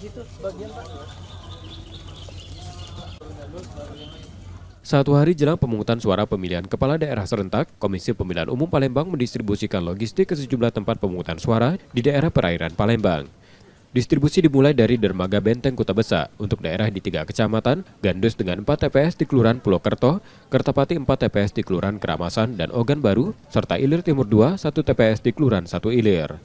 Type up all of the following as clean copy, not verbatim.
1 hari jelang pemungutan suara pemilihan kepala daerah serentak, Komisi Pemilihan Umum Palembang mendistribusikan logistik ke sejumlah tempat pemungutan suara di daerah perairan Palembang. Distribusi dimulai dari Dermaga Benteng Kota Besar untuk daerah di 3 kecamatan, Gandus dengan 4 TPS di Kelurahan Pulau Kerto, Kertapati 4 TPS di Kelurahan Keramasan dan Ogan Baru, serta Ilir Timur 2, 1 TPS di Kelurahan 1 Ilir.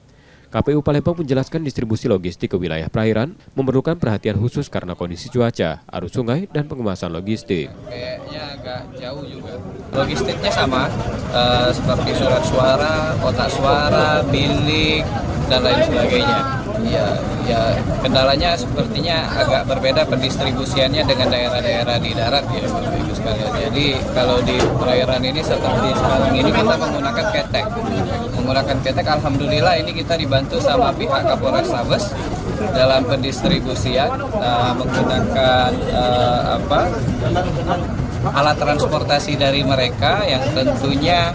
KPU Palembang menjelaskan distribusi logistik ke wilayah perairan memerlukan perhatian khusus karena kondisi cuaca, arus sungai, dan pengemasan logistik. Kayaknya agak jauh juga. Logistiknya sama, seperti surat suara, kotak suara, bilik, dan lain sebagainya. Ya kendalanya sepertinya agak berbeda pendistribusiannya dengan daerah-daerah di darat ya Bapak Ibu sekalian. Jadi kalau di perairan ini seperti sekarang ini kita menggunakan ketek. Alhamdulillah ini kita dibantu sama pihak Kapolrestabes dalam pendistribusian menggunakan alat transportasi dari mereka yang tentunya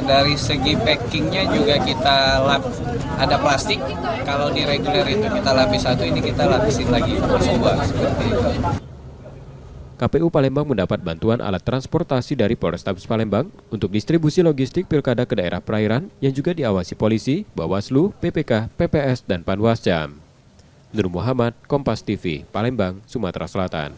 dari segi packingnya juga kita ada plastik. Kalau di reguler itu kita lapis 1, ini kita lapisin lagi 2 seperti itu. KPU Palembang mendapat bantuan alat transportasi dari Polrestabes Palembang untuk distribusi logistik pilkada ke daerah perairan yang juga diawasi polisi, Bawaslu, PPK, PPS, dan Panwascam. Nur Muhammad, Kompas TV, Palembang, Sumatera Selatan.